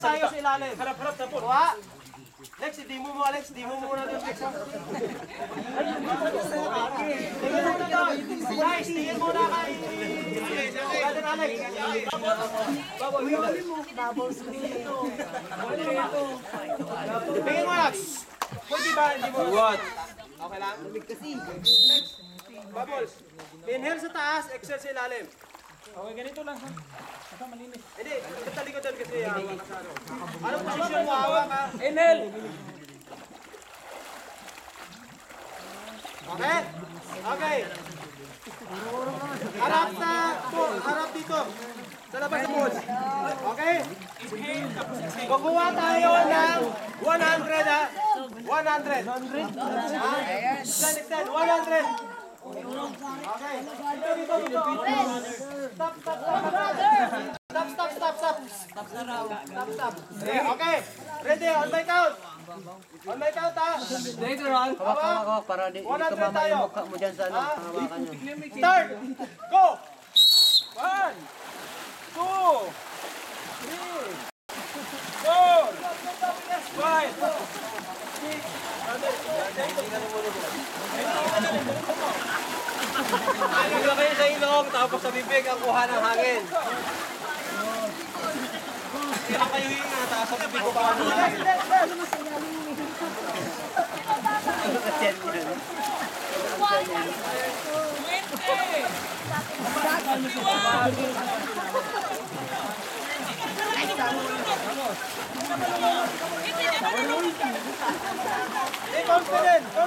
Tayo sa ilalim. Harap-harap na po. Kuha. Lex, demo mo Alex. Demo mo muna doon, Lex. Tingin mo na doon. Guys, tingin mo na kay... Brother Alex. Tingin mo Alex. Pwede ba? Hindi mo. What? Okay lang? Lex. Bubbles. Inhale sa taas, exhale sa ilalim. Okay, ganito lang ha. Basta malinis. Hindi, sa likodan kasi hawak ka sa ano. Anong posisyon mo hawak ka? Inhale! Okay? Okay. Harap na po, harap dito. Sa labas ng pool. Okay? Kukuha tayo ng 100 ha. 100. 100. Okay. Dito. Stop. Okay. Ready, on my count. On my count ha. Later on. Hawak para di tumama yung mukha mo dyan sa ano. Start. Go. 1, 2, 3, 4, 5, 6. Ayun kayo sa ilong, tapos sa bibig ang kuha ng hangin. Kaya kayo hinga, tapos sa bibig kuha ng hangin. Confident! Go!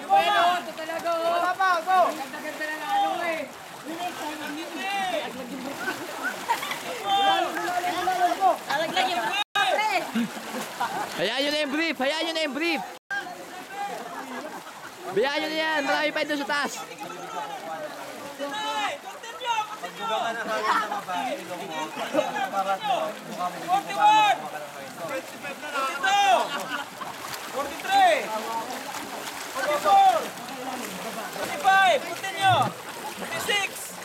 Bueno, ito talaga oh! Wala pa, go! Ganda na ng ano eh! Alaglag yung pre! Hayaan nyo na yung brief! Hayaan nyo na yung brief! Hayaan nyo na yan! Marami pa doon sa taas! Magbuga ka ng hangin sa baba, ilong mo. Para mo, mukha mo. 41! 43! 45! Continue! 46!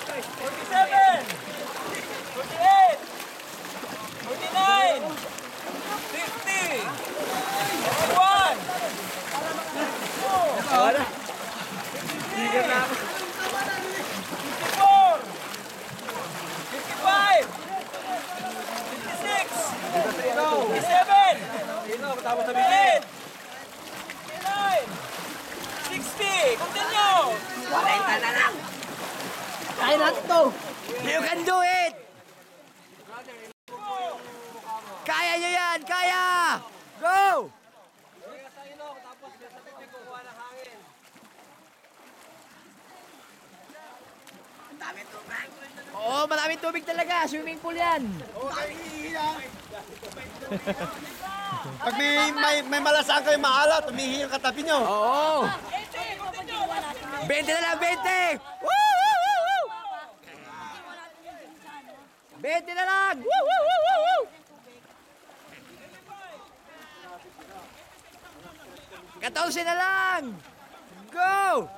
47! 48! 49! 50! 51! 54! 55! 56! 57! 58! 60! Continue! Walenta na lang! Kaya natin to! You can do it! Kaya nyo yan! Kaya! Go! Sa ilong, tapos sa bibig kukuha ng hangin. Oo, maraming tubig talaga. Swimming pool yan. Pag may malasang kayo maalat, umihi yung katabi nyo. Oo. 20 na lang, 20! Woo! Woo! Woo! Woo! 20 na lang! Woo! Woo! Woo! Woo! Woo! 14 na lang! Go!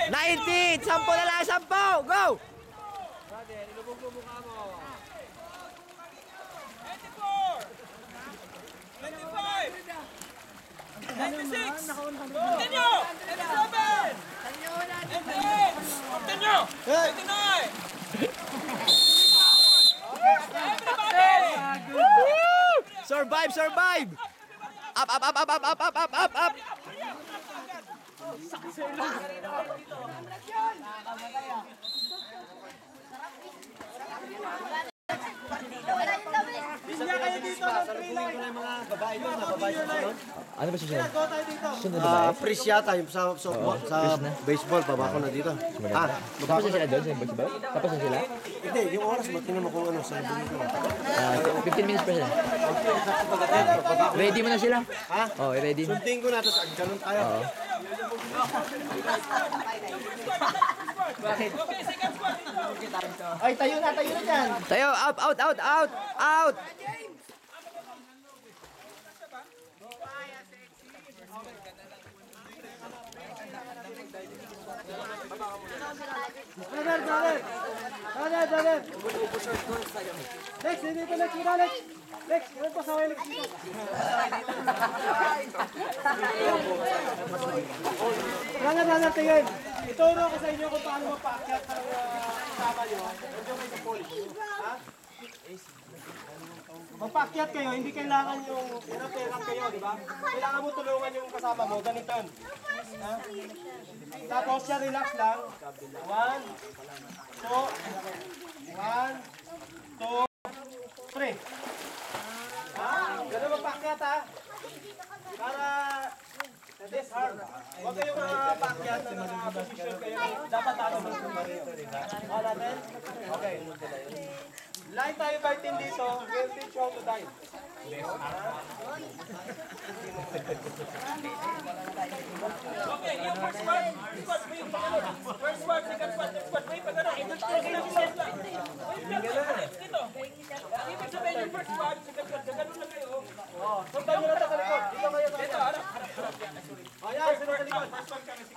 90! 10 na lang, 10! Go! 96! Continue! 97! 98! Continue! 99! Everybody! Survive! Survive! Up! Up! Up! Up! Up! Up! Up! Up! Up! Hindi kayo dito ng 3 line. Mga babae doon, mga babae doon. Ano ba siya? Go tayo dito. Freeze yata yung sa baseball, babako na dito. Tapos na sila doon sa baseball? Tapos na sila? Hindi, yung oras, matingnan mo kung ano, sa dito. 15 minutes pa sila. Ready mo na sila? Ha? Oh, ready na. Sunting ko na, tapos ganun tayo. Oo. Ay, tayo na dyan. Tayo, out, out, out, out, out! Brother. Lex, hindi pa Lex. Muna Lex. Lex, ganun pa sa way Lex dito. Brother, tingin. Ituro ko sa inyo kung paano mapaakyat ng kasama nyo. Medyo may kapul. Ha? Magpaakyat kayo, hindi kailangan yung hirap-hirap kayo, di ba? Kailangan mo tulungan yung kasama mo, ganito. Ha? Tapos siya relax lang. 1, 2, 3. Ha? Ganun magpaakyat ha. Para this hard. Huwag kayong paakyat na naka-position kayo. Dapat ako mag-sumario. All natin? Okay. Line tayo by team dito. We'll teach you how to dive. Okay, yung first part, wave, pagano. First part, second part, third part, wave, pagano. Wave lang. Dito. Ibig sabihin yung first part, second part, gano'n na kayo. Sundan nyo na ito sa likod. Dito kayo. Dito, harap. Ayan, sunod sa likod.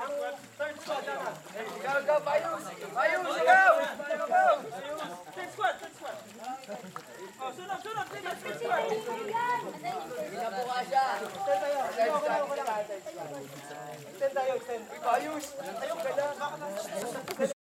Ang third squad na. Third squad. Oh, sunod, please, third squad. Extend tayo. Extend. Ayos. Ayos.